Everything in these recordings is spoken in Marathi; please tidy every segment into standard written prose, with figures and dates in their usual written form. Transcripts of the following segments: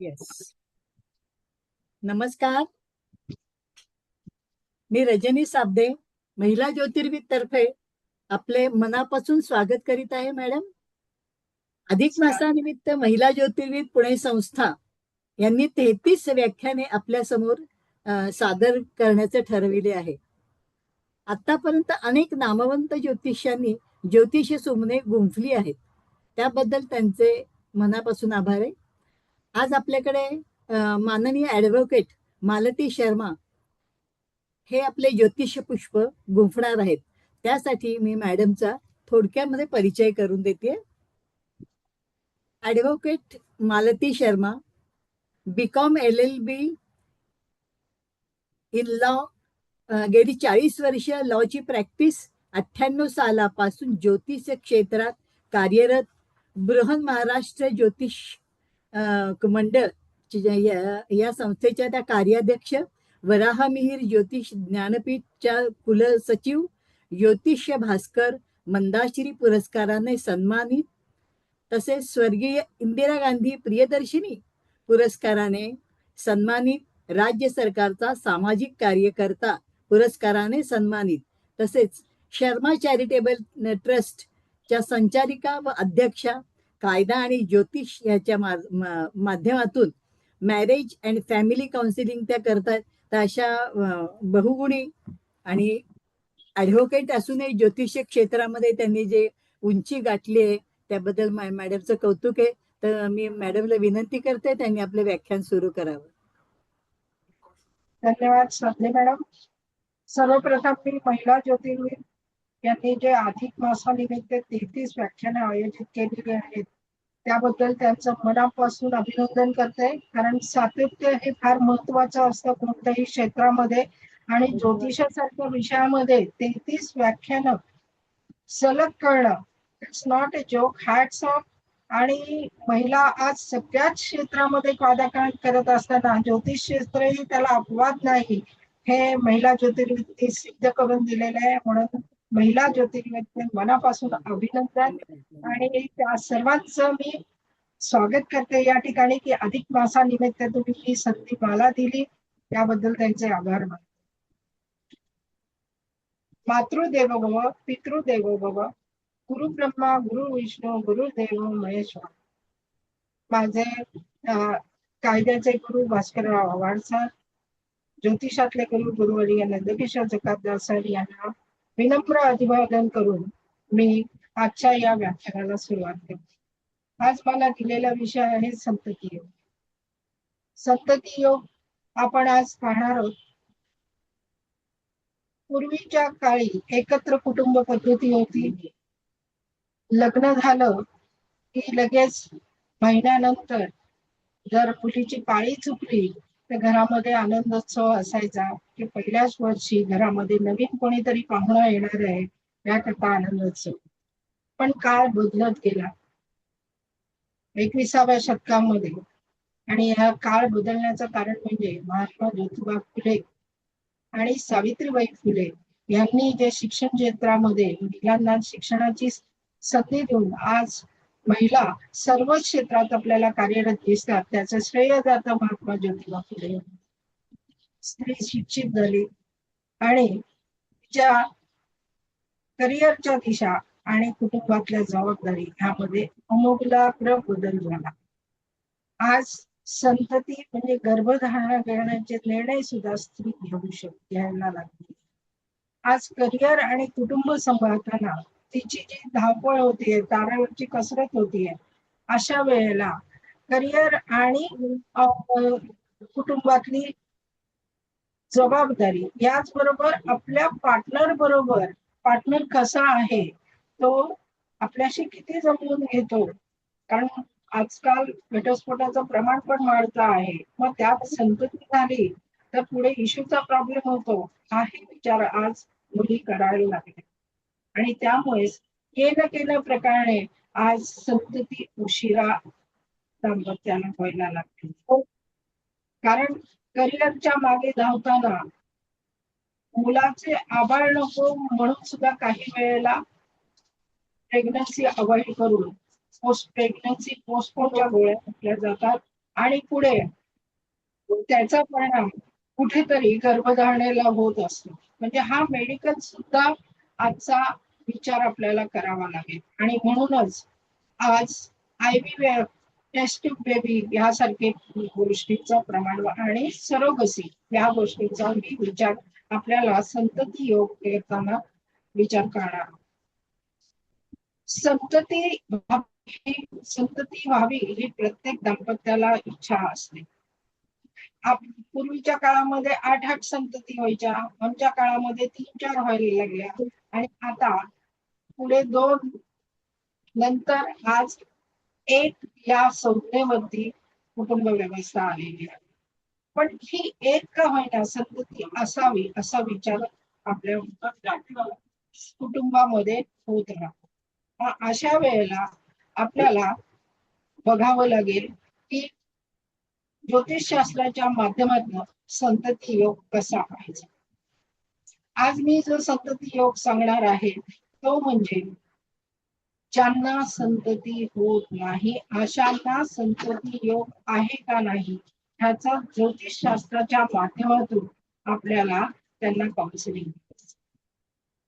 येस. नमस्कार, मी रजनी साबदे, महिला ज्योतिर्विद तर्फे आपले मनापासून स्वागत करीत आहे. मॅडम, अधिक मासानिमित्त महिला ज्योतिर्विद पुणे संस्था यांनी 33 व्याख्याने आपल्या समोर सादर करण्याचे ठरविले आहे. आतापर्यंत अनेक नामवंत ज्योतिषांनी ज्योतिष सुमने गुंफली आहेत, त्याबद्दल त्यांचे मनापासून आभार आहे. आज आपल्याकडे माननीय ॲडव्होकेट मालती शर्मा हे आपले ज्योतिष पुष्प गुंफणार आहेत. त्यासाठी मी मॅडमचा थोडक्यामध्ये परिचय करून देते. Advocate Malti Sharma, BCom LLB in law, गेली 40 वर्ष लॉची प्रॅक्टिस, 98 सालापासून ज्योतिष क्षेत्रात कार्यरत, बृहन महाराष्ट्र ज्योतिष मंडळ या संस्थेच्या त्या कार्याध्यक्ष, वराहमिहिर ज्योतिष ज्ञानपीठच्या कुलसचिव, ज्योतिष भास्कर मंदाश्री पुरस्काराने सन्मानित, तसेच स्वर्गीय इंदिरा गांधी प्रियदर्शिनी पुरस्काराने सन्मानित, राज्य सरकारचा सामाजिक कार्यकर्ता पुरस्काराने सन्मानित, तसेच शर्मा चॅरिटेबल ट्रस्टच्या संचालिका व अध्यक्षा, कायदा आणि ज्योतिष याच्या माध्यमातून मॅरेज अँड फॅमिली काउन्सिलिंग त्या करतात. तर अशा बहुगुणी आणि ॲडव्होकेट असूनही ज्योतिष क्षेत्रामध्ये त्यांनी जे उंची गाठली आहे त्याबद्दल मॅडमचं कौतुक आहे. तर मी मॅडमला विनंती करते त्यांनी आपले व्याख्यान सुरू करावं. धन्यवाद साबदे मॅडम. सर्वप्रथम मी महिला ज्योतिर्विद यांनी जे अधिक मासानिमित्त 33 व्याख्याने आयोजित केलेली आहेत त्याबद्दल त्यांचं मनापासून अभिनंदन करते. कारण सातत्य हे फार महत्वाचं असतं कोणत्याही क्षेत्रामध्ये, आणि ज्योतिषासारख्या विषयामध्ये 33 व्याख्यानं सलग करणं, it's not a joke. Hats off. आणि महिला आज सगळ्याच क्षेत्रामध्ये पदार्पण करत असताना ज्योतिष क्षेत्रही त्याला अपवाद नाही, हे महिला ज्योतिर्विद सिद्ध करून दिलेलं आहे. म्हणून महिला ज्योतिर्विद मनापासून अभिनंदन, आणि त्या सर्वांचं मी स्वागत करते या ठिकाणी की अधिक मासानिमित्त तुम्ही ही संधी मला दिली, त्याबद्दल त्यांचे आभार मानते. मातृदेवो भव, पितृदेवो भव, गुरु ब्रह्मा गुरु विष्णू गुरुदेव महेश्वर. माझे कायद्याचे गुरु भास्करराव आव्हाड सर, ज्योतिषातले गुरु गुरुवर्य नंदकिशोर जकातदार सर यांना विनम्र अभिवादन करून मी आजच्या या व्याख्यानाला सुरुवात करते. आज मला दिलेला विषय आहे संतती योग. संतती योग आपण आज पाहणार आहोत. पूर्वीच्या काळी एकत्र कुटुंब पद्धती होती. लग्न झालं की लगेच महिन्यानंतर जर मुलीची पाळी चुकली तर घरामध्ये आनंदोत्सव असायचा की पहिल्याच वर्षी घरामध्ये नवीन कोणीतरी पाहुणा येणार आहे याकरता आनंदोत्सव. पण काळ बदलत गेला 21व्या शतकामध्ये, आणि हा काळ बदलण्याचं कारण म्हणजे महात्मा ज्योतिबा फुले आणि सावित्रीबाई फुले यांनी जे शिक्षण क्षेत्रामध्ये महिलांना शिक्षणाची संधी देऊन आज महिला सर्व क्षेत्रात आपल्याला कार्यरत दिसतात. त्याचं श्रेय जातं महात्मा ज्योतिबा फुले. स्त्री शिक्षित झाली आणि तिच्या करिअरच्या दिशा आणि कुटुंबातल्या जबाबदारी ह्यामध्ये आमूलाग्र बदल झाला. आज संतती म्हणजे गर्भधारणा करण्याचे निर्णय सुद्धा स्त्री घ्यायला लागली. आज करिअर आणि कुटुंब सांभाळताना तिची जी धावपळ होतीये, तारेवरची कसरत होतीये, अशा वेळेला करिअर आणि कुटुंबातली जबाबदारी याचबरोबर आपल्या पार्टनर कसा आहे, तो आपल्याशी किती जमवून घेतो, कारण आजकाल घटस्फोटाचं प्रमाण पण वाढतं आहे. मग त्यात संतती झाली तर पुढे इश्यूचा प्रॉब्लेम होतो, हाही विचार आज मुली करायला लागले. आणि त्यामुळे केलं प्रकारे आज संतती उशिरा दाम्पत्याला व्हायला लागली. कारण करिअरच्या मागे धावताना मुलाचे आबाळ नको म्हणून सुद्धा काही वेळेला प्रेग्नन्सी अवॉइड करून पोस्ट प्रेग्नन्सी पोस्टपोनच्या गोळ्या घेतल्या जातात. आणि पुढे त्याचा परिणाम कुठेतरी गर्भधारणेला होत असतो. म्हणजे हा मेडिकल सुद्धा आजचा विचार आपल्याला करावा लागेल. आणि म्हणूनच आज IVF, टेस्ट ट्यूब बेबी यासारखे गोष्टींचं प्रमाण आणि सरोगसी या गोष्टींचा विचार आपल्याला संतती योग करताना विचार करणार. संतती व्हावी ही प्रत्येक दाम्पत्याला इच्छा असते. पूर्वीच्या काळामध्ये 8-8 संतती व्हायच्या, आमच्या काळामध्ये 3-4 व्हायला लागल्या, आणि आता पुढे 2 नंतर आज 1 या संख्येवरती कुटुंब व्यवस्था आलेली आहे. पण ही एक का होईना संतती असावी असा विचार आपल्या कुटुंबामध्ये होत राहतो. अशा वेळेला आपल्याला बघावं लागेल की ज्योतिषशास्त्राच्या माध्यमातून संतती योग कसा पाहायचा. आज मी जो संतती योग सांगणार आहे तो म्हणजे ज्यांना संतती होत नाही अशांना संतती योग आहे का नाही ह्याचा ज्योतिषशास्त्राच्या माध्यमातून आपल्याला त्यांना काउन्सिलिंग,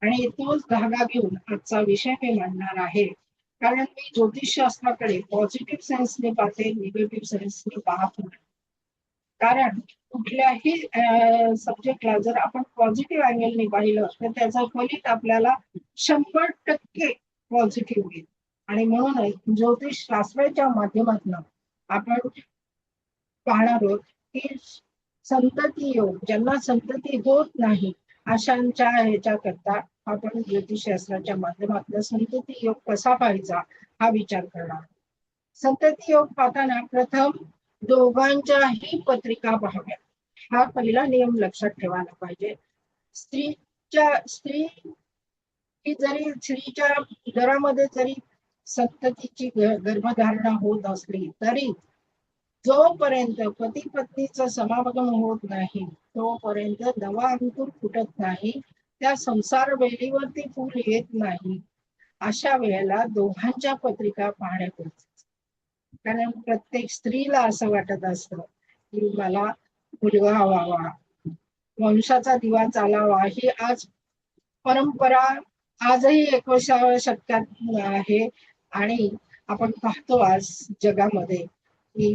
आणि तोच धागा घेऊन आजचा विषय मी मांडणार आहे. कारण मी ज्योतिषशास्त्राकडे पॉझिटिव्ह सेन्सने पाहते, निगेटिव्ह सेन्सने पाहत नाही. कारण कुठल्याही सब्जेक्टला जर आपण पॉझिटिव्ह अँगलने पाहिलं तर त्याचं फलित आपल्याला 100% पॉझिटिव्ह येईल. आणि म्हणूनच ज्योतिष शास्त्राच्या माध्यमातून आपण पाहणार आहोत की संतती योग, ज्यांना संतती होत नाही अशांच्या ह्याच्याकरता आपण ज्योतिषशास्त्राच्या माध्यमातून संतती योग कसा पाहायचा हा विचार करणार. संतती योग पाहताना प्रथम दोघांच्याही पत्रिका पाहाव्या, हा पहिला नियम लक्षात ठेवायला पाहिजे. स्त्री ही जरी स्त्रीच्या घरामध्ये जरी संततीची गर्भधारणा होत असली तरी जोपर्यंत पती पत्नीचं समागम होत नाही तोपर्यंत नवा अंकुर फुटत नाही, त्या संसार वेलीवरती फूल येत नाही. अशा वेळेला दोघांच्या पत्रिका पाहण्या गरजेचं. कारण प्रत्येक स्त्रीला असं वाटत असतं की मला मुलगा व्हावा, वंशाचा दिवा चालावा, ही आज परंपरा आजही 21व्या शतकात आहे. आणि आपण पाहतो आज जगामध्ये की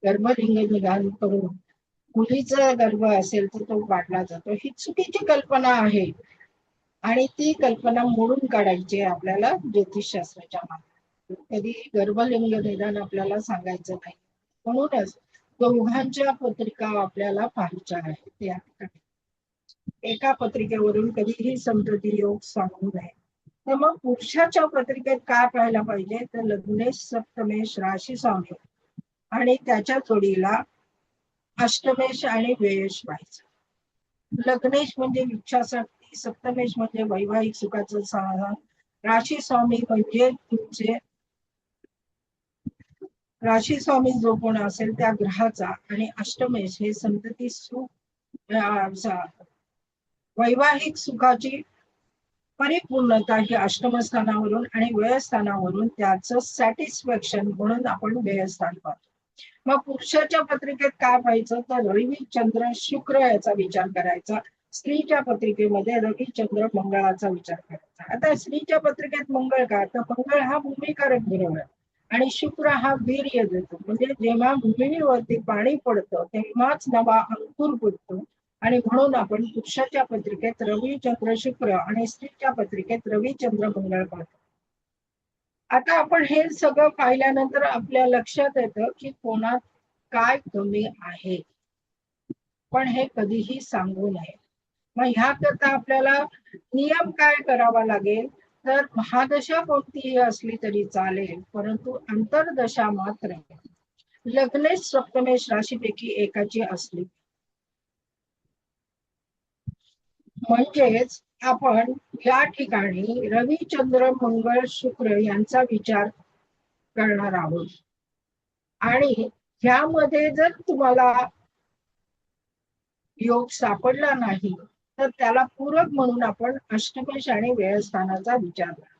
गर्भलिंग निदान करून मुलीचा गर्भ असेल तर तो काढला जातो. ही चुकीची कल्पना आहे आणि ती कल्पना मोडून काढायची आपल्याला ज्योतिषशास्त्राच्या माध्यमातून. कधी गर्भलिंग निदान आपल्याला सांगायचं नाही. म्हणूनच दोघांच्या पत्रिका आपल्याला पाहायच्या आहेत. त्या एका पत्रिकेवरून कधीही संतती योग सांगू नये. तर मग पुरुषाच्या पत्रिकेत काय पाहायला पाहिजे तर लग्नेश, सप्तमेश, राशी स्वामी आणि त्याच्या जोडीला अष्टमेश आणि व्ययेश पाहायचं. लग्नेश म्हणजे इच्छाशक्ती, सप्तमेश म्हणजे वैवाहिक सुखाचं साधन, राशी स्वामी म्हणजे तुमचे राशी स्वामी जो कोण असेल त्या ग्रहाचा, आणि अष्टमेश हे संतती सुख वैवाहिक सुखाची परिपूर्णता ही अष्टमस्थानावरून आणि व्ययस्थानावरून त्याचं सॅटिस्फॅक्शन म्हणून आपण व्ययस्थान पाहतो. मग पुरुषाच्या पत्रिकेत काय पाहायचं तर रवी, चंद्र, शुक्र याचा विचार करायचा. स्त्रीच्या पत्रिकेमध्ये रवी, चंद्र, मंगळाचा विचार करायचा. आता स्त्रीच्या पत्रिकेत मंगळ का तर मंगळ हा भूमिकारक ग्रह आहे आणि शुक्र हा वीर्य देतो. म्हणजे जेव्हा भूमीवरती पाणी पडतं तेव्हाच नवा अंकुर फुटतो. आणि म्हणून आपण पुरुषाच्या पत्रिकेत रवी, चंद्र, शुक्र आणि स्त्रीच्या पत्रिकेत रवी, चंद्र, मंगळ पाहतो. आता आपण हे सगळं पाहिल्यानंतर आपल्या लक्षात येतं की कोणात काय कमी आहे, पण हे कधीही सांगू नये. मग ह्याकरता आपल्याला नियम काय करावा लागेल तर महादशा कोणतीही असली तरी चालेल, परंतु अंतर्दशा मात्र लग्नेश, सप्तमेश राशीपैकी एकाची असली. म्हणजेच आपण या ठिकाणी रवी, चंद्र, मंगळ, शुक्र यांचा विचार करणार आहोत. आणि ह्यामध्ये जर तुम्हाला योग सापडला नाही तर त्याला पूरक म्हणून आपण अष्टमेश आणि व्ययस्थानाचा विचार करा.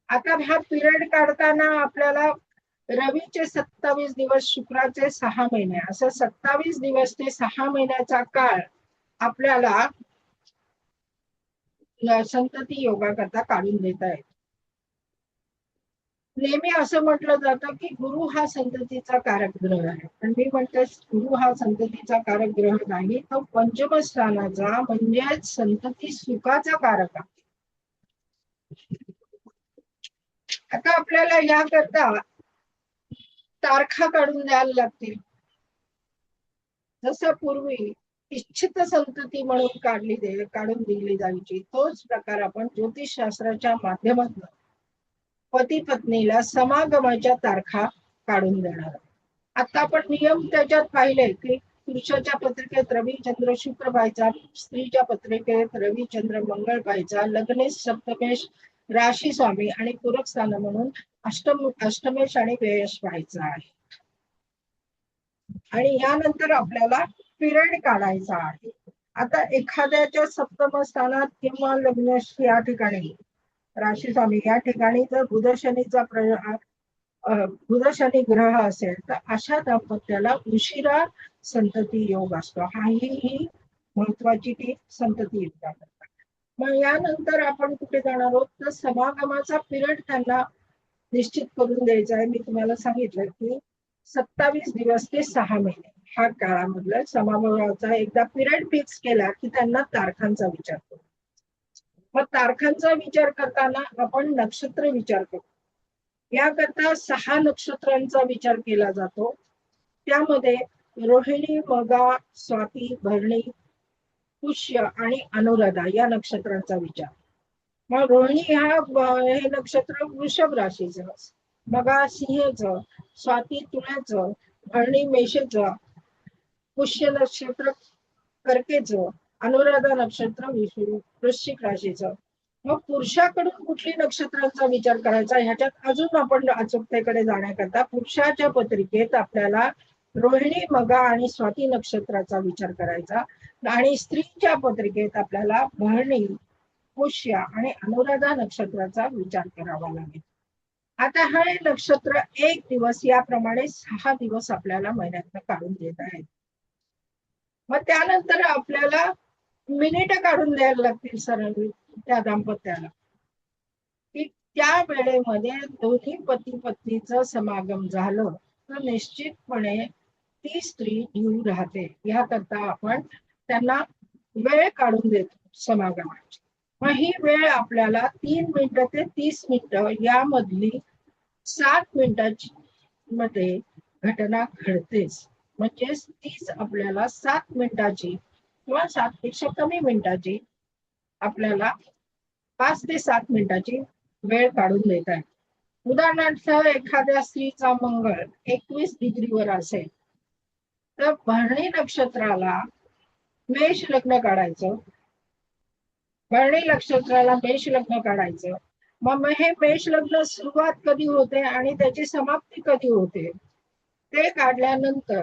आता हा पिरियड काढताना आपल्याला रवीचे 27 दिवस, शुक्राचे 6 महिने, असं 27 दिवस ते 6 महिन्याचा काळ आपल्याला संतती योगा करता काढून देता येत. नेहमी असं म्हटलं जातं की गुरु हा संततीचा कारक ग्रह आहे, पण मी म्हणते गुरु हा संततीचा कारक ग्रह नाही, तो पंचमस्थानाचा म्हणजेच संतती सुखाचा कारक आहे. आता आपल्याला याकरता तारखा काढून द्यायला लागतील. जसं पूर्वी इच्छित संतती म्हणून काढून दिली जायची, तोच प्रकार आपण ज्योतिषशास्त्राच्या माध्यमातून पती पत्नीला समागमाच्या तारखा काढून देणार. आता आपण नियम त्याच्यात पाहिले की पुरुषाच्या पत्रिकेत रवी चंद्र शुक्र पाहायचा, स्त्रीच्या पत्रिकेत रवी चंद्र मंगळ पाहायचा, लग्नेश सप्तमेश राशी स्वामी आणि पूरक स्थान म्हणून अष्टमेश आणि व्ययश पाहायचा आहे. आणि यानंतर आपल्याला पिरियड काढायचा आहे. आता एखाद्याच्या सप्तम स्थानात किंवा लग्नेश या ठिकाणी राशी स्वामी या ठिकाणी जर बुध शनी ग्रह असेल तर अशा दाम्पत्याला उशिरा संतती योग असतो. ही महत्वाची ती संतती युक्ता करतात. मग यानंतर आपण कुठे जाणार आहोत तर समागमाचा पिरियड त्यांना निश्चित करून द्यायचा आहे. मी तुम्हाला सांगितलं की 27 दिवस ते 6 महिने हा काळामधला समागमाचा एकदा पिरियड फिक्स केला की त्यांना तारखांचा विचार करतो. मग तारखांचा विचार करताना आपण नक्षत्र विचार करतो. याकरता 6 नक्षत्रांचा विचार केला जातो. त्यामध्ये रोहिणी, मगा, स्वाती, भरणी, पुष्य आणि अनुराधा या नक्षत्रांचा विचार. मग रोहिणी हे नक्षत्र वृषभ राशीचं, मगा सिंहचं, स्वाती तुळ्याचं, भरणी मेषेचं, पुष्य नक्षत्र कर्केचं, अनुराधा नक्षत्र वृश्चिक राशीचं. मग पुरुषाकडून कुठली नक्षत्रांचा विचार करायचा ह्याच्यात अजून आपण अचूकतेकडे जाण्याकरता पुरुषाच्या पत्रिकेत आपल्याला रोहिणी, मगा आणि स्वाती नक्षत्राचा विचार करायचा आणि स्त्रीच्या पत्रिकेत आपल्याला भरणी, पुष्य आणि अनुराधा नक्षत्राचा विचार करावा लागेल. आता हे नक्षत्र एक दिवस याप्रमाणे 6 दिवस आपल्याला महिन्यात काढून देत आहेत. मग त्यानंतर आपल्याला मिनिट काढून द्यायला लागतील सरळ त्या दाम्पत्याला की त्या वेळेमध्ये दोन्ही पती पत्नीचं समागम झालं तर निश्चितपणे ती स्त्री जीव राहते. याकरता आपण त्यांना वेळ काढून देतो समागमाची. मग ही वेळ आपल्याला 3 मिनिटं ते 30 मिनिटं यामधली 7 मिनिटाची मध्ये घटना घडतेच. म्हणजे तीच आपल्याला 7 मिनिटाची किंवा 7 पेक्षा कमी मिनिटाची आपल्याला 5 ते 7 मिनिटाची वेळ काढून देत आहे. उदाहरणार्थ एखाद्या स्त्रीचा मंगळ 21 डिग्रीवर असेल तर भरणी नक्षत्राला मेष लग्न काढायचं. भरणी नक्षत्राला मेष लग्न काढायचं. मग हे मेष लग्न सुरुवात कधी होते आणि त्याची समाप्ती कधी होते ते काढल्यानंतर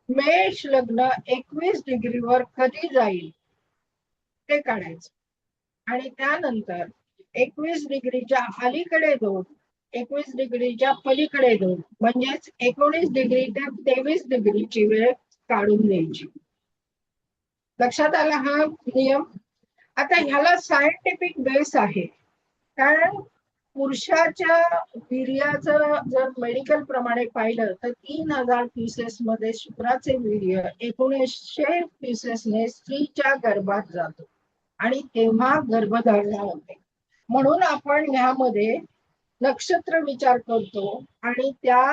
मेष लग्न 21 डिग्रीवर कधी जाईल ते काढायचं आणि त्यानंतर 21 डिग्रीच्या अलीकडे 2, 21 डिग्रीच्या पलीकडे 2 म्हणजेच 19 डिग्री ते 23 डिग्रीची वेळ काढून द्यायची. लक्षात आला हा नियम. आता ह्याला सायंटिफिक बेस आहे, कारण पुरुषाच्या वीर्याचं जर मेडिकल प्रमाणे पाहिलं तर 3000 पीसेस मध्ये शुक्राचे वीर्य 1900 पीसेसने स्त्रीच्या गर्भात जातो आणि तेव्हा गर्भधारणा होते. म्हणून आपण ह्यामध्ये नक्षत्र विचार करतो आणि त्या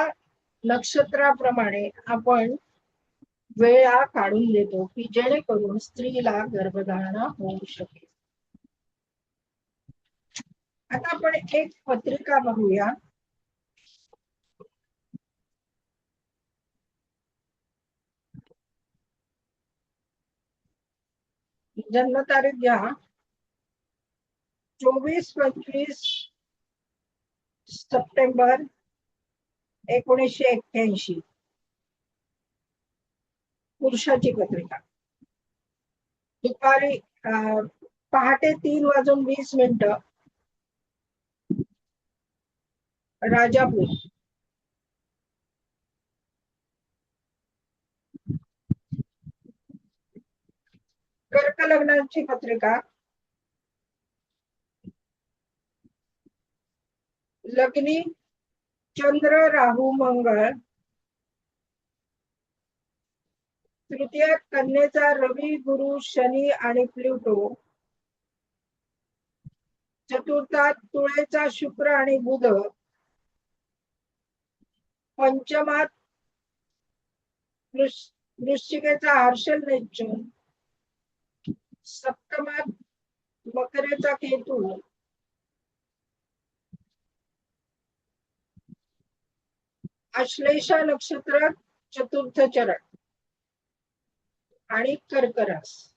नक्षत्राप्रमाणे आपण वेळा काढून देतो की जेणेकरून स्त्रीला गर्भधारणा होऊ शकेल. आता आपण एक पत्रिका बघूया. जन्मतारीख घ्या 24-25 सप्टेंबर 1981. पुरुषाची पत्रिका दुपारी पहाटे 3:20 राजापूर. लग्नाची पत्रिका लग्नी चंद्र राहू मंगळ, तृतीयात कन्येचा रवी गुरु शनी आणि प्लुटो, चतुर्थात तुळेचा शुक्र आणि बुध, पंचमात वृश्चिकेचा हर्षल नेपच्यून, सप्तमात मकरेचा केतू, आश्लेषा नक्षत्र चतुर्थ चरण आणि कर्क रास.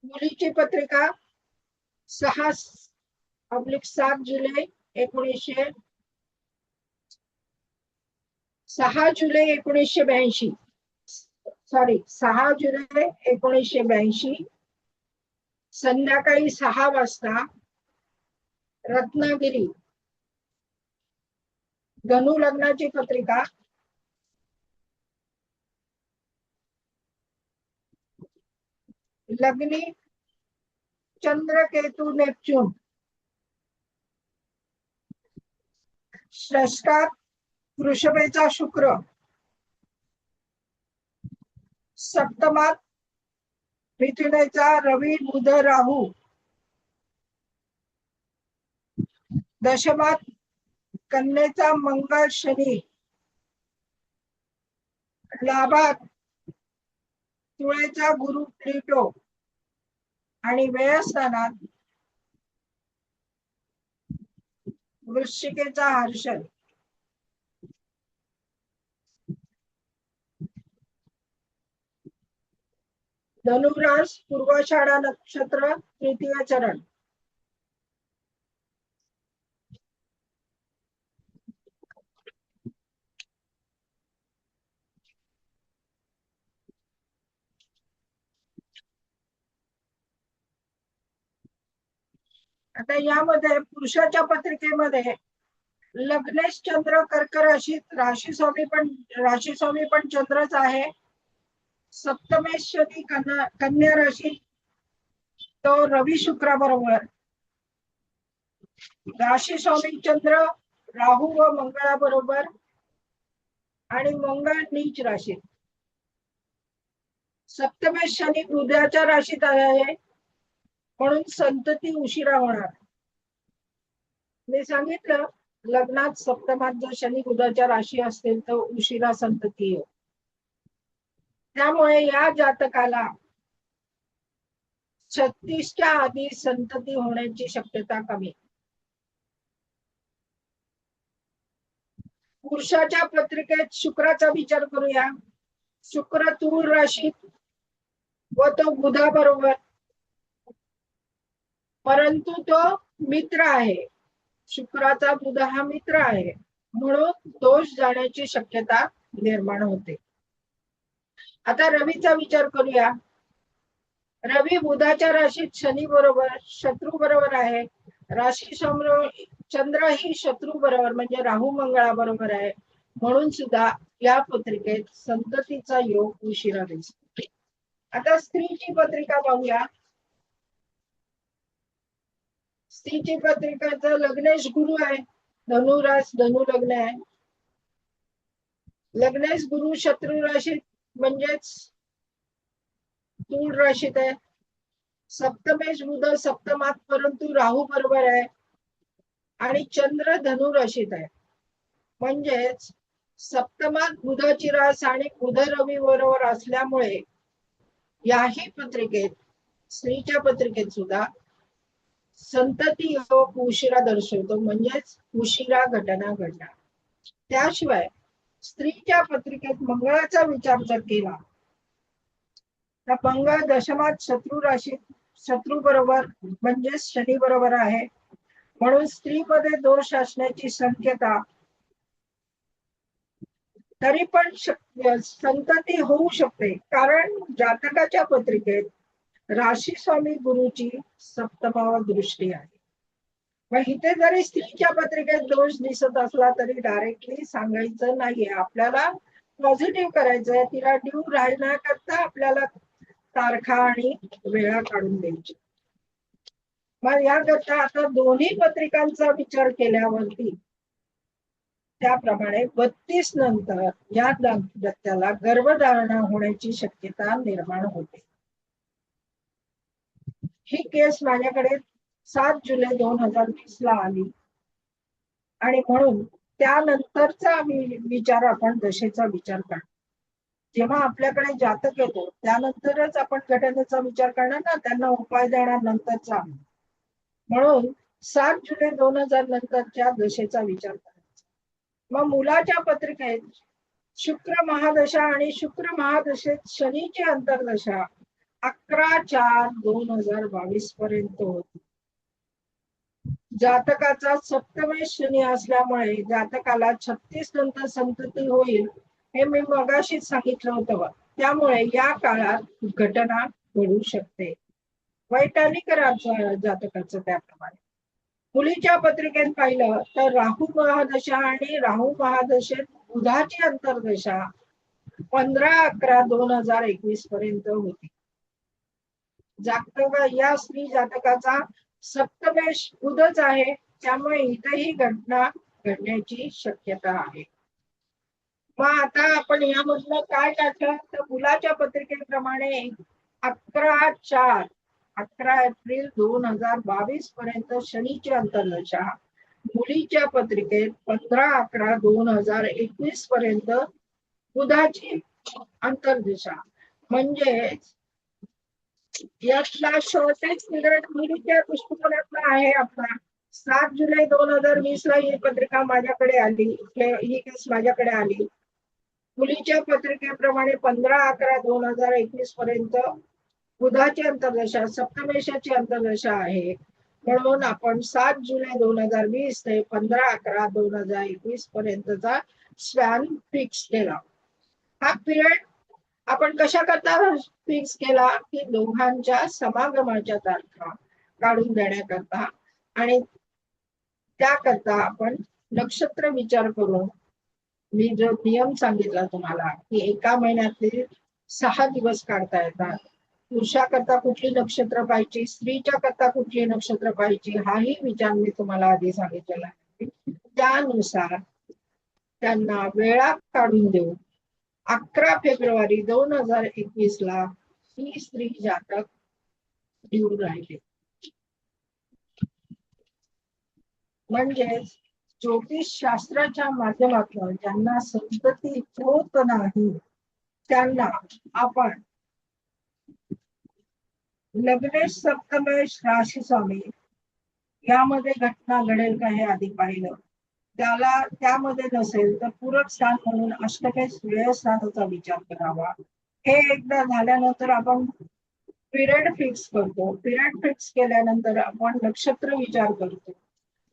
मुलीची पत्रिका 6/7 जुलै 1982, 6 जुलै 1982 संध्याकाळी 6 वाजता रत्नागिरी. धनु लग्नाची पत्रिका लग्नी चंद्र केतू नेपच्यून, षष्ठात वृषभेचा शुक्र, सप्तमात मिथुनेचा रवी बुध राहू, दशमात कन्येचा मंगळ शनी, लाभात तुळेचा गुरु प्लुटो आणि व्ययस्थानात वृश्चिकेचा हर्षल. धनुरास पूर्वाषाढा नक्षत्र तृतीय चरण. आता यामध्ये पुरुषाच्या पत्रिकेमध्ये लग्नेश चंद्र कर्क राशीत, राशीस्वामी पण चंद्रच आहे. सप्तमेश शनी कन्या राशी, तो रवी शुक्रा बरोबर. राशीस्वामी चंद्र राहू व मंगळा बरोबर आणि मंगळ नीच राशीत. सप्तमेश शनी बुधाच्या राशीत आहे म्हणून संतती उशिरा होणार. मी सांगितलं लग्नात सप्तमात जर शनी बुधाच्या राशी असतील तर उशिरा संतती येईल. त्यामुळे या जातकाला 36च्या आधी संतती होण्याची शक्यता कमी. पुरुषाच्या पत्रिकेत शुक्राचा विचार करूया. शुक्र तूळ राशीत व तो बुधा बरोबर, परंतु तो मित्र आहे. शुक्राचा बुध हा मित्र आहे म्हणून दोष जाण्याची शक्यता निर्माण होते. आता रवीचा विचार करूया. रवी बुधाच्या राशीत शनी बरोबर शत्रू बरोबर आहे. राशी चंद्र ही शत्रू बरोबर म्हणजे राहू मंगळा बरोबर आहे म्हणून सुद्धा या पत्रिकेत संततीचा योग उशिरा दिसतो. आता स्त्रीची पत्रिका पाहूया. स्त्रीची पत्रिकाचं लग्नेश गुरु आहे. धनुरास धनु लग्न आहे. लग्नेश गुरु शत्रू राशीत म्हणजेच तूळ राशीत आहे. सप्तमेश बुध सप्तमात परंतु राहू बरोबर आहे आणि चंद्र धनु राशीत आहे. म्हणजेच सप्तमात बुधाची रास आणि बुध रवी बरोबर असल्यामुळे याही पत्रिकेत स्त्रीच्या पत्रिकेत सुद्धा संतती योग उशिरा दर्शवतो म्हणजेच उशिरा घटना घडणार. त्याशिवाय स्त्रीच्या पत्रिकेत मंगळाचा विचार जर केला तर मंगळ दशमात शत्रू राशीत शत्रू बरोबर म्हणजेच शनी बरोबर आहे म्हणून स्त्रीमध्ये दोष असण्याची शक्यता तरी पण संतती होऊ शकते कारण जातकाच्या पत्रिकेत राशी स्वामी गुरुची सप्तमावर दृष्टी आहे. मग इथे जरी स्त्रीच्या पत्रिकेत दोष दिसत असला तरी डायरेक्टली सांगायचं नाहीये. आपल्याला पॉझिटिव्ह करायचंय, तिला ड्यू राहण्याकरता आपल्याला तारखा आणि वेळा काढून द्यायची. मग याकरता आता दोन्ही पत्रिकांचा विचार केल्यावरती त्याप्रमाणे 32 नंतर या दाम्पत्याला गर्भधारणा होण्याची शक्यता निर्माण होते. ही केस माझ्याकडे 7 जुलै 2020 ला आली आणि म्हणून त्यानंतरचा विचार आपण दशेचा विचार करणार. जेव्हा आपल्याकडे जातक येतो त्यानंतरच आपण घटनेचा विचार करणार ना, त्यांना उपाय देणार नंतरचा. म्हणून 7 जुलै 2000 नंतरच्या दशेचा विचार करायचा. मग मुलाच्या पत्रिकेत शुक्र महादशा आणि शुक्र महादशेत शनीची अंतर्दशा 11/4/2022 पर्यंत होती. जातकाचा सप्तमेश शनी असल्यामुळे जातकाला 36 नंतर संतती होईल हे मी मगाशीच सांगितलं होतं. त्यामुळे या काळात घटना घडू शकते. वैतानिक जातकाचं त्याप्रमाणे. मुलीच्या पत्रिकेत पाहिलं तर राहू महादशा आणि राहू महादशेत बुधाची अंतर्दशा 15/11/2021 पर्यंत होती. या स्त्री जातकाचा सप्तमेश बुधच आहे, त्यामुळे इथेही घटना घडण्याची शक्यता आहे. मग आता आपण यामधलं काय टाकलं तर मुलाच्या पत्रिकेप्रमाणे 11 एप्रिल 2022 पर्यंत शनीची अंतर्दशा, मुलीच्या पत्रिकेत 15/11/2021 पर्यंत बुधाची अंतर्दशा. म्हणजे यातला शॉर्टेज पिरियड मुलीच्या दृष्टिकोनातला आहे आपला. 7 जुलै 2020 ला ही पत्रिका माझ्याकडे आली, ही केस माझ्याकडे आली. मुलीच्या पत्रिकेप्रमाणे 15/11/2021 पर्यंत बुधाची अंतर्दशा, सप्तमेशाची अंतर्दशा आहे. म्हणून आपण 7 जुलै 2020 ते 15/11/2021 पर्यंतचा स्पॅन फिक्स केला. हा पिरियड आपण कशा करता फिक्स केला की दोघांच्या समागमाच्या तारखा काढून देण्याकरता, आणि त्याकरता आपण नक्षत्र विचार करून मी जो नियम सांगितला तुम्हाला की एका महिन्यातील 6 दिवस काढता येतात. पुरुषाकरता कुठली नक्षत्र पाहिजे, स्त्रीच्या करता कुठली नक्षत्र पाहिजे, हाही विचार मी तुम्हाला आधी सांगितलेला आहे. त्यानुसार त्यांना वेळा काढून देऊ 11 फेब्रुवारी 2021 ला ही स्त्री जातक ड्यू राहिले. म्हणजे ज्योतिष शास्त्राच्या माध्यमातून ज्यांना संतती होत नाही त्यांना आपण लग्नेश सप्तमेश राशी स्वामी यामध्ये घटना घडेल का हे आधी पाहिलं. त्यामध्ये नसेल तर पूरक स्थान म्हणून अष्टकेश व्ययस्थानाचा विचार करावा. हे एकदा झाल्यानंतर आपण पिरियड फिक्स करतो. पिरियड फिक्स केल्यानंतर आपण नक्षत्र विचार करतो.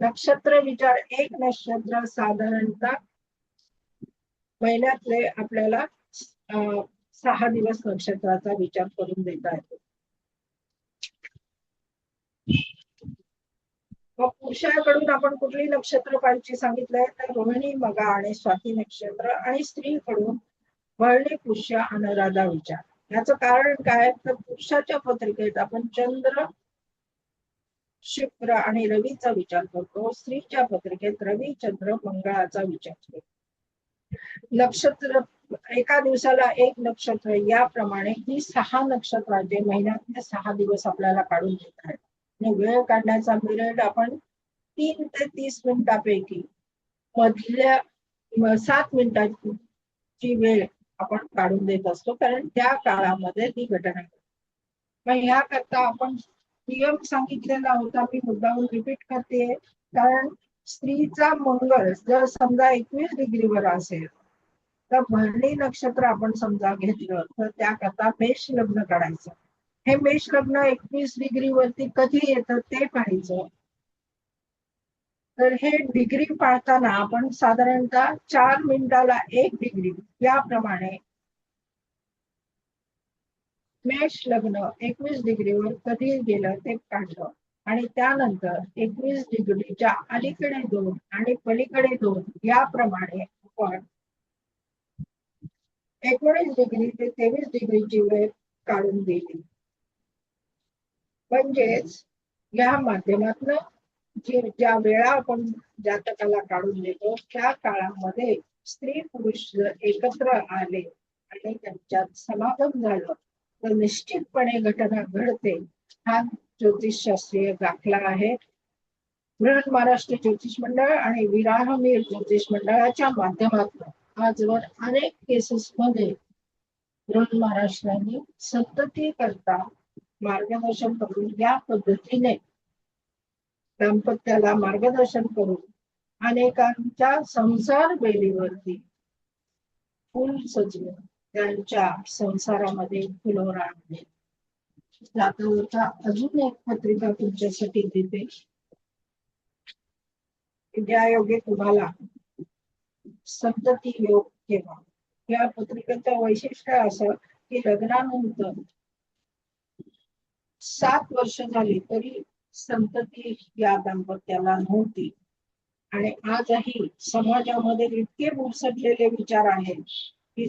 नक्षत्र विचार, एक नक्षत्र साधारणतः महिन्यातले आपल्याला 6 दिवस नक्षत्राचा विचार करून देता येतो. मग पुरुषाकडून आपण कुठली नक्षत्र पाहिजे सांगितलंय तर रोहिणी, मगा आणि स्वाती नक्षत्र, आणि स्त्रीकडून भरणी, पुष्य, अनुराधा विचार. याचं कारण काय तर पुरुषाच्या पत्रिकेत आपण चंद्र, शुक्र आणि रवीचा विचार करतो. स्त्रीच्या पत्रिकेत रवी, चंद्र, मंगळाचा विचार करतो. नक्षत्र एका दिवसाला एक नक्षत्र याप्रमाणे ही 6 नक्षत्राचे महिन्यातले 6 दिवस आपल्याला काढून देत आहेत. आणि वेळ काढण्याचा पिरियड आपण 3 ते 30 मिनिटांपैकी मधल्या 7 मिनिटांची वेळ आपण काढून देत असतो, कारण त्या काळामध्ये ती घटना. मग याकरता आपण नियम सांगितलेला होता, मी मुद्दाहून रिपीट करते. कारण स्त्रीचा मंगळ जर समजा 21 डिग्रीवर असेल तर भरणी नक्षत्र आपण समजा घेतलं तर त्याकरता मेष लग्न काढायचं. हे मेष लग्न 21 डिग्रीवरती कधी येतं ते पाहायचं. तर हे डिग्री पाहताना आपण साधारणतः 4 मिनिटाला 1 डिग्री याप्रमाणे मेष लग्न 21 डिग्रीवर कधी गेलं ते काढलं. आणि त्यानंतर 21 डिग्रीच्या अलीकडे 2 आणि पलीकडे 2 याप्रमाणे आपण 19 डिग्री ते 23 डिग्रीची वेळ काढून दिली. म्हणजेच या माध्यमातून ज्या वेळा आपण जातकाला काढून देतो त्या काळामध्ये स्त्री पुरुष जर एकत्र आले आणि त्यांच्यात समागम झालं तर निश्चितपणे घटना घडते. हा ज्योतिषशास्त्रीय दाखला आहे. बृहन महाराष्ट्र ज्योतिष मंडळ आणि विराहमीर ज्योतिष मंडळाच्या माध्यमातून आजवर अनेक केसेस मध्ये बृहन महाराष्ट्रांनी संतती करता मार्गदर्शन करून या पद्धतीने दाम्पत्याला मार्गदर्शन करून अनेकांच्या संसार वेलीवरती फुल सजवून त्यांच्या संसारामध्ये फुलोरा आणले. जातकाचा अजून एक पत्रिका तुमच्यासाठी देते. ज्यायोगे तुम्हाला संतती योग केला. या पत्रिकेचं वैशिष्ट्य असं की लग्नानंतर 7 वर्ष झाली तरी संतती या दाम्पत्याला नव्हती. आणि आजही समाजामध्ये इतके मुसडलेले विचार आहेत की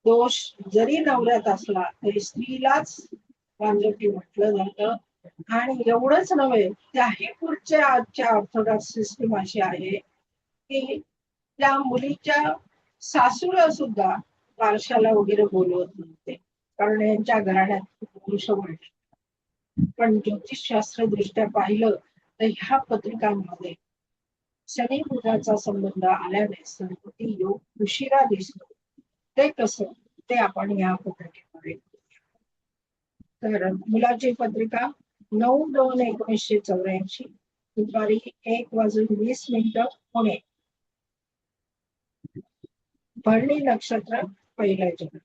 दोष जरी नवऱ्यात असला तरी स्त्रीलाच वांजोटी म्हटलं जातं. आणि एवढंच नव्हे, त्याही पुढच्या आजच्या ऑर्थोडॉक्स सिस्टीम अशी आहे की त्या मुलीच्या सासूला सुद्धा बारशाला वगैरे बोलवत नव्हते, कारण यांच्या घराण्यात पुरुष वाढले. पण ज्योतिषशास्त्र दृष्ट्या पाहिलं तर ह्या पत्रिकांमध्ये शनी बुधाचा संबंध आल्याने संतती योग उशिरा दिसतो. ते कसं ते आपण या पत्रिकेमध्ये. तर मुलाची पत्रिका 9/2/1984 दुपारी 1:20 पुणे. भरणी नक्षत्र पहिल्या जन्म.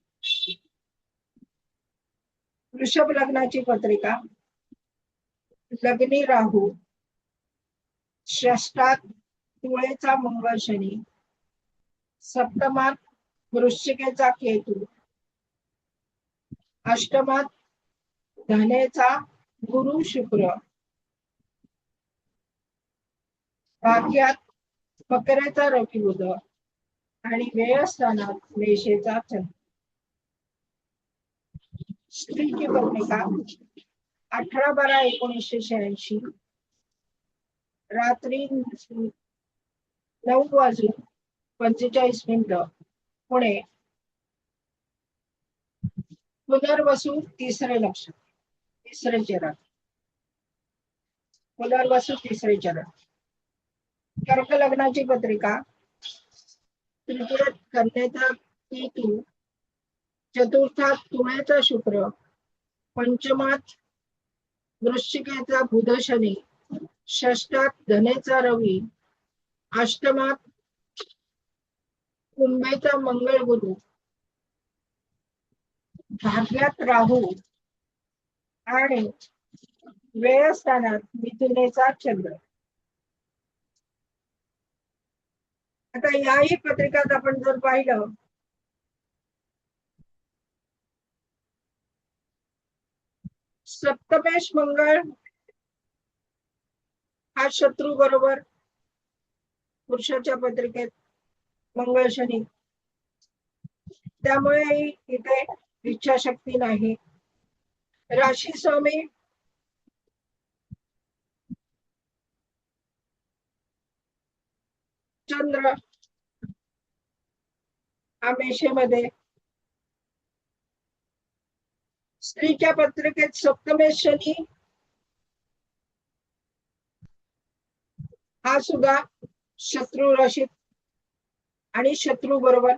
वृषभ लग्नाची पत्रिका लग्नी राहू, षष्टात तुळेचा मंगळ शनी, सप्तमात वृश्चिकेचा केतू, अष्टमात धनेचा गुरु शुक्र, भाग्यात मकरेचा रवी बुध आणि व्ययस्थानात मेषेचा चंद्र. स्त्रीची पत्रिका 18/12/1986 रात्री 9:45 पुणे. पुनर्वसू तिसरे नक्षत्र, तिसरे चरण. पुनर्वसू तिसरे चरण. कर्क लग्नाची पत्रिका तृतीयात कन्येचा केतू, चतुर्थात तुळेचा शुक्र, पंचमात वृश्चिकेचा बुध शनी, षष्टात धनेचा रवी, अष्टमात कुंभेचा मंगळ गुरु, भाग्यात राहू आणि व्ययस्थानात मिथुनेचा चंद्र. आता याही पत्रिकात आपण जर पाहिलं सप्तमेश मंगळ हा शत्रू बरोबर पुरुषाच्या पत्रिकेत मंगळ शनी, त्यामुळे इथे इच्छाशक्ती नाही. राशी स्वामी चंद्र हा मेषेमध्ये. स्त्रीच्या पत्रिकेत सप्तमेश शनी हा सुद्धा शत्रू राशीत आणि शत्रू बरोबर.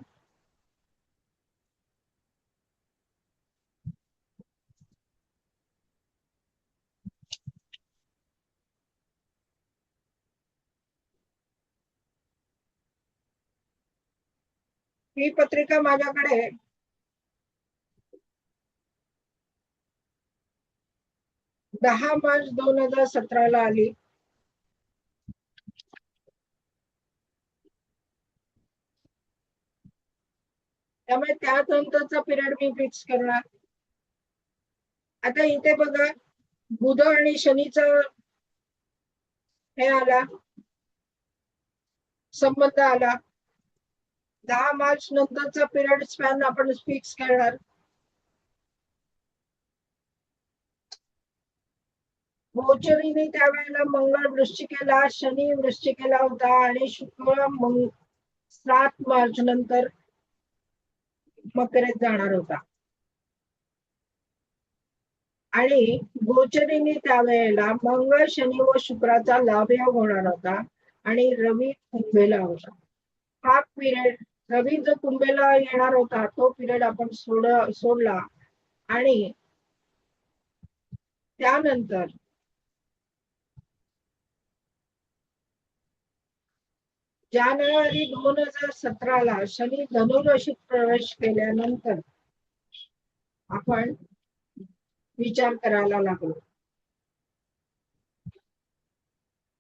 ही पत्रिका माझ्याकडे 10 मार्च 2017 ला आली. त्यामुळे त्यानंतरचा पिरियड मी फिक्स करणार. आता इथे बघा बुध आणि शनीचा हे आला, संबंध आला. 10 मार्च नंतरचा पिरियड स्पॅन आपण फिक्स करणार. गोचरीने त्यावेळेला मंगळ वृश्चिकेला, शनी वृश्चिकेला होता आणि शुक्र 7 मार्च नंतर मकरेत जाणार होता. आणि गोचरीने त्यावेळेला मंगळ, शनी व शुक्राचा लाभयोग होणार होता आणि रवी कुंभेला होता. हा पिरियड, रवी जो कुंभेला येणार होता तो पिरियड आपण सोडला आणि त्यानंतर जानेवारी 2017 शनी धनुराशीत प्रवेश केल्यानंतर आपण विचार करायला लागलो.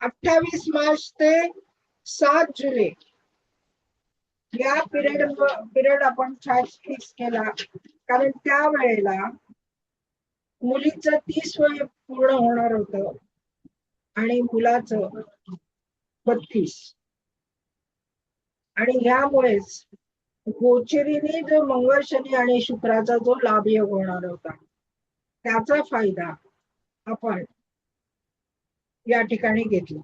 28 मार्च ते 7 जुलै या पिरियड आपण फिक्स केला, कारण त्यावेळेला मुलीचं 30 वय पूर्ण होणार होतं आणि मुलाचं 32. आणि ह्यामुळेच गोचरीने जो मंगळ, शनी आणि शुक्राचा जो लाभयोग होणार होता त्याचा फायदा आपण या ठिकाणी घेतला.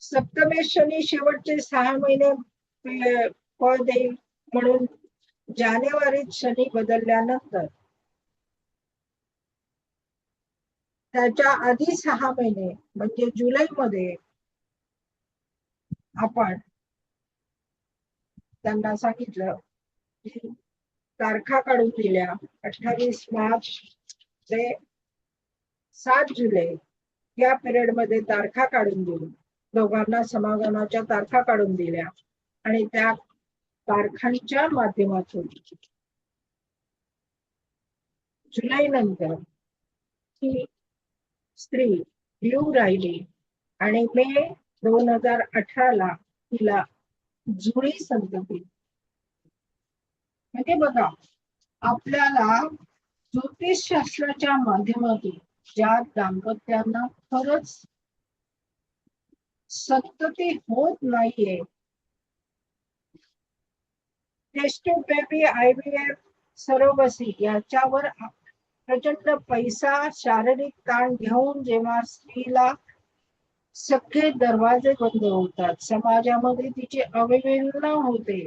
सप्तमेश शनी शेवटचे 6 महिने फळ देईल म्हणून जानेवारीत शनी बदलल्यानंतर त्याच्या आधी 6 महिने म्हणजे जुलैमध्ये आपण त्यांना सांगितलं की तारखा काढून दिल्या. 28 मार्च ते 7 जुलै या पिरियड मध्ये तारखा काढून दिली, दोघांना समागमाच्या तारखा काढून दिल्या आणि त्या तारखांच्या माध्यमातून जुलै नंतर ही स्त्री येऊ राहिली आणि मे 2018 तिला जुळी संतती. म्हणजे बघा, आपल्याला ज्योतिषशास्त्राच्या माध्यमातून ज्या दाम्पत्यांना खरंच संतती होत नाहीये, test tube baby, IVF, surrogacy याच्यावर प्रचंड पैसा, शारीरिक ताण घेऊन जेव्हा स्त्रीला सगळे दरवाजे बंद होतात, समाजामध्ये तिची अवहेलना होते,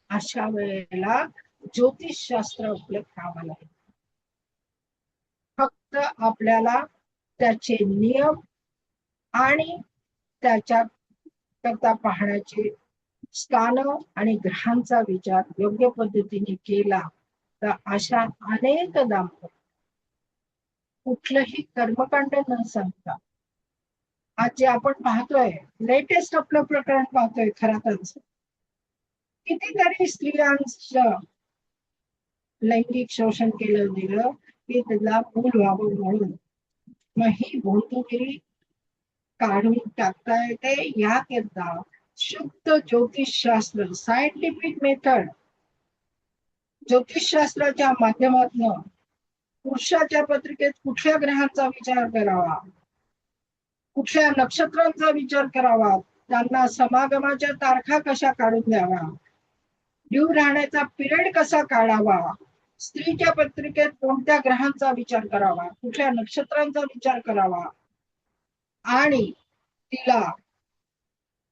अशा वेळेला ज्योतिषशास्त्र आपलं कामाला आहे. फक्त आपल्याला त्याचे नियम आणि त्याच्या करता पाहण्याचे स्थान आणि ग्रहांचा विचार योग्य पद्धतीने केला तर अशा अनेक दाम्पत्य कुठलंही कर्मकांड न सांगता, आज जे आपण पाहतोय लेटेस्ट आपलं प्रकरण पाहतोय, खरातच कितीतरी स्त्रियांचं लैंगिक शोषण केलं गेलं की त्याला मूल व्हावं म्हणून. मग ही भूतगिरी काढून टाकता येते याकरता शुद्ध ज्योतिषशास्त्र, सायंटिफिक मेथड, ज्योतिषशास्त्राच्या माध्यमातून पुरुषाच्या पत्रिकेत कुठल्या ग्रहांचा विचार करावा, कुठल्या नक्षत्रांचा विचार करावा, त्यांना समागमाच्या तारखा कशा काढून द्यावा, जीव राहण्याचा पिरियड कसा काढावा, स्त्रीच्या पत्रिकेत कोणत्या ग्रहांचा विचार करावा, कुठल्या नक्षत्रांचा विचार करावा आणि तिला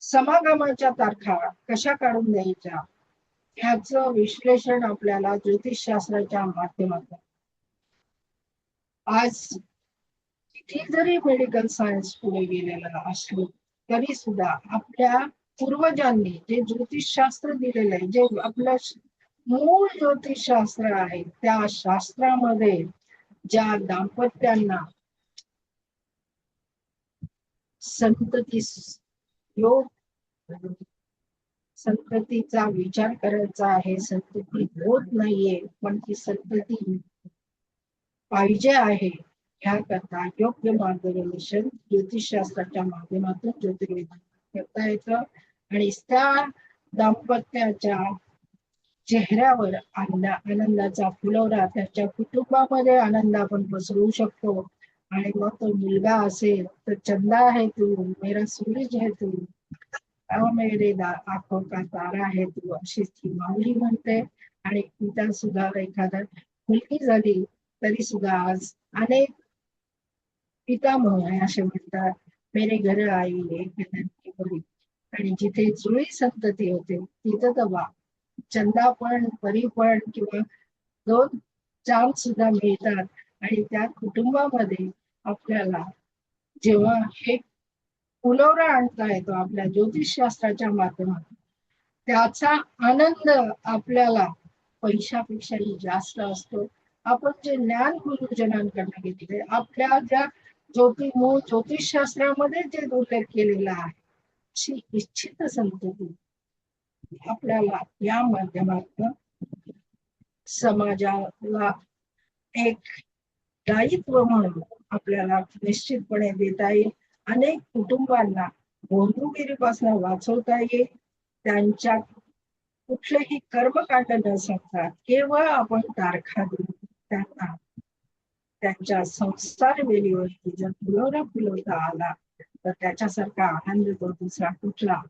समागमाच्या तारखा कशा काढून द्यायच्या, ह्याचं विश्लेषण आपल्याला ज्योतिषशास्त्राच्या माध्यमातून. आज किती जरी मेडिकल सायन्स पुढे गेलेला असलो तरी सुद्धा आपल्या पूर्वजांनी जे ज्योतिषशास्त्र दिलेलं आहे, जे आपलं मूळ ज्योतिषशास्त्र आहे, त्या शास्त्रामध्ये ज्या दाम्पत्यांना संतती योग, संततीचा विचार करायचा आहे, संतती होत नाहीये पण ती संतती पाहिजे आहे, ह्याकरता योग्य मार्गदर्शन ज्योतिषशास्त्राच्या माध्यमातून ज्योतिर्विज्ञान करता येतं आणि त्या दाम्पत्याच्या चेहऱ्यावर आनंदाचा फुलवरा, त्याच्या कुटुंबामध्ये आनंद आपण पसरवू शकतो. आणि मग तो मुलगा असेल तर चंदा है तू, मेरा सूरज है तू, मेरे आंखों का तारा आहे तू, अशी ती माऊली म्हणते. आणि पिता सुद्धा एखादा मुलगी झाली तरी सुद्धा आज अनेक पितामह आहे असे म्हणतात. मेरे घर आई एक की बरी. आणि जिथे जुळी संतती होते तिथं तर वा, चंदा पण परी पण किंवा दोन चांद सुद्धा मिळतात. आणि त्या कुटुंबामध्ये आपल्याला जेव्हा हे फुलवरा आणता येतो आपल्या ज्योतिषशास्त्राच्या माध्यमातून, त्याचा आनंद आपल्याला पैशापेक्षाही जास्त असतो. आपण जे ज्ञान गुरुजनांकडनं घेतले, आपल्या ज्या मूळ ज्योतिषशास्त्रामध्ये जे उल्लेख केलेला आहे, अशी इच्छित संतती आपल्याला या माध्यमातून समाजाला एक दायित्व म्हणून आपल्याला निश्चितपणे देता येईल. अनेक कुटुंबांना गोंधळगिरीपासून वाचवता येईल. त्यांच्या कुठलेही कर्मकांड न सांगता केवळ आपण तारखा देऊन त्यांना त्यांच्या संसार वेळीवरती जर फुलवता आला तर त्याच्यासारखा आनंद तो दुसरा कुठला.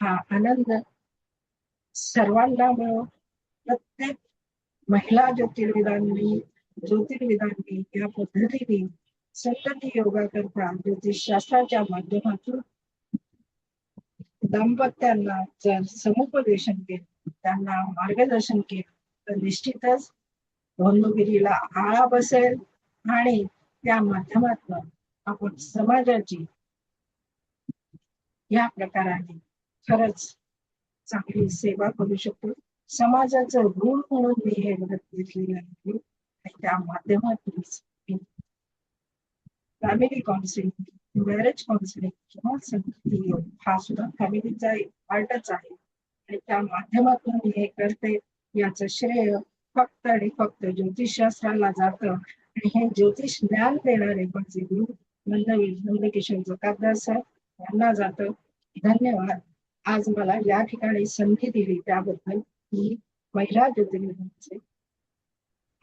हा आनंद सर्वांना मिळो. प्रत्येक महिला ज्योतिर्विदांनी या पद्धतीने संतती योगा करता ज्योतिषशास्त्राच्या माध्यमातून दाम्पत्यांना जर समुपदेशन केलं, त्यांना मार्गदर्शन केलं तर निश्चितच धोंडगिरीला आळा बसेल. आणि त्या माध्यमातून आपण समाजाची या प्रकाराने खरंच चांगली सेवा करू शकतो. समाजाचं ऋण म्हणून मी हे व्रत घेतलेलं आहे. आणि त्या माध्यमातून फॅमिली काउन्सिलिंग, मॅरेज काउन्सिलिंग किंवा संतती योग हा सुद्धा फॅमिलीचा एक पार्टच आहे. आणि त्या माध्यमातून मी हे करते. याचं श्रेय फक्त आणि फक्त ज्योतिषशास्त्राला जातं. आणि हे ज्योतिष ज्ञान देणारे माझे गुरु नंदकिशोर जकातदार सर यांना जातं. धन्यवाद. आज मला या ठिकाणी संधी दिली त्याबद्दल मी महिला ज्योतिर्विदांचे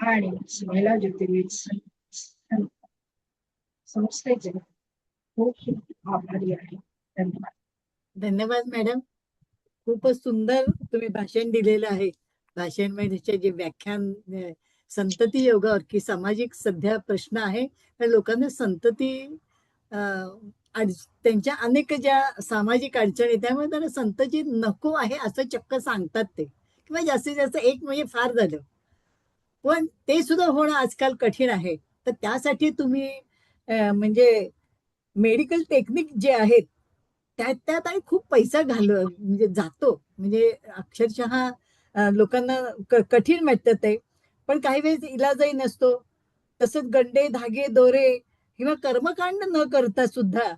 आणि महिला ज्योतिर्विद संस्थेचे खूप खूप आभारी आहे. धन्यवाद. धन्यवाद मॅडम. खूपच सुंदर तुम्ही भाषण दिलेलं आहे. भाषण म्हणजे जे व्याख्यान संतती योगावर की सामाजिक सध्या प्रश्न आहे तर लोकांना संतती त्यांच्या अनेक ज्या सामाजिक अडचणी त्यामुळे त्यांना संतती नको आहे असं चक्क सांगतात ते, किंवा जास्तीत जास्त एक म्हणजे फार झालं. पण ते सुद्धा होणं आजकाल कठीण आहे. तर त्यासाठी तुम्ही म्हणजे मेडिकल टेक्निक जे आहेत त्यात आणि खूप पैसा म्हणजे जातो. म्हणजे अक्षरशः लोकांना कठीण वाटतं ते. पण काही वेळेस इलाजही नसतो. तसंच गंडे धागे दोरे किंवा कर्मकांड न करता सुद्धा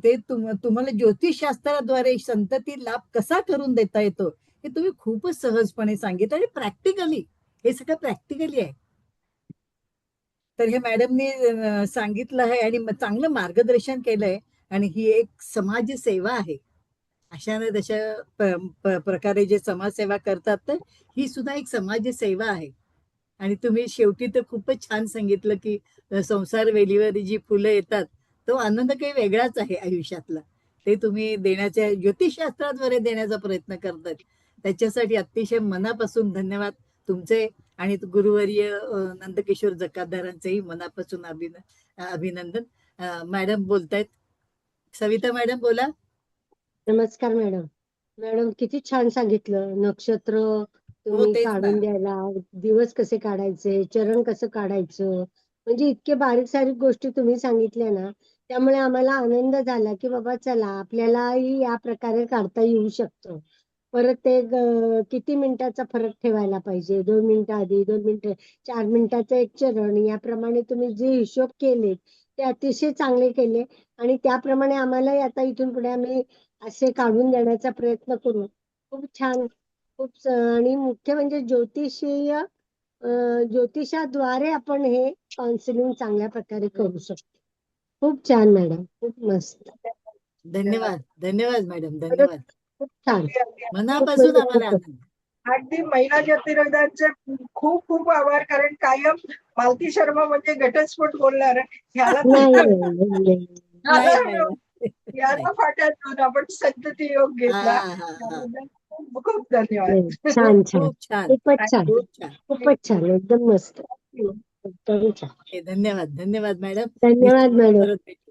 ते तुम्हाला ज्योतिषशास्त्राद्वारे संतती लाभ कसा करून देता येतो हे तुम्ही खूपच सहजपणे सांगितलं आणि प्रॅक्टिकली, हे सगळं प्रॅक्टिकली आहे. तर हे मॅडमनी सांगितलं आहे आणि चांगलं मार्गदर्शन केलंय. आणि ही एक समाज सेवा आहे. अशाने तशा प्रकारे जे समाजसेवा करतात तर ही सुद्धा एक समाज सेवा आहे. आणि तुम्ही शेवटी तर खूपच छान सांगितलं की संसार वेलीवर जी फुलं येतात तो आनंद काही वेगळाच आहे आयुष्यातला. ते तुम्ही देण्याच्या ज्योतिषशास्त्राद्वारे देण्याचा प्रयत्न करतात. त्याच्यासाठी अतिशय मनापासून धन्यवाद तुमचे. आणि गुरुवर्य नंदकिशोर जकातदारांचेही मनापासून अभिनंदन. मॅडम बोलतायत. सविता मॅडम बोला. नमस्कार मॅडम. मॅडम किती छान सांगितलं. नक्षत्र हो तुम्ही तेच ना. काढून द्यायला, दिवस कसे काढायचे, चरण कसं काढायचं, म्हणजे इतके बारीक सारीक गोष्टी तुम्ही सांगितल्या ना, त्यामुळे आम्हाला आनंद झाला की बाबा चला आपल्यालाही या प्रकारे काढता येऊ शकतं. परत ते किती मिनिटाचा फरक ठेवायला पाहिजे, 2 मिनिटं आधी 2 मिनिटं, 4 मिनिटाचं एक चरण, याप्रमाणे तुम्ही जे हिशोब केले ते अतिशय चांगले केले. आणि त्याप्रमाणे आम्हालाही आता इथून पुढे आम्ही असे काढून देण्याचा प्रयत्न करू. खूप छान. आणि मुख्य म्हणजे ज्योतिषाद्वारे आपण हे काउन्सिलिंग चांगल्या प्रकारे करू शकतो. खूप छान मॅडम, खूप मस्त. धन्यवाद. धन्यवाद मॅडम. खरंच धन्यवाद. खूप छान. मनापासून आम्हाला आनंद. अगदी महिला ज्योतिर्विदांचे खूप खूप आभार. कारण कायम मालती शर्मा म्हणजे घटस्फोट बोलणार ह्याला नाही, नाही, नाही, नाही. नाही, नाही, नाही. याला फाट्यातून आपण संतती योग हा घेतला. हा हा त्याबद्दल खूप खूप धन्यवाद. नाही, छान छान खूप छान खूपच छान खूप छान खूपच छान एकदम मस्त एकदम छान धन्यवाद धन्यवाद मॅडम. धन्यवाद मॅडम. परत भेटू.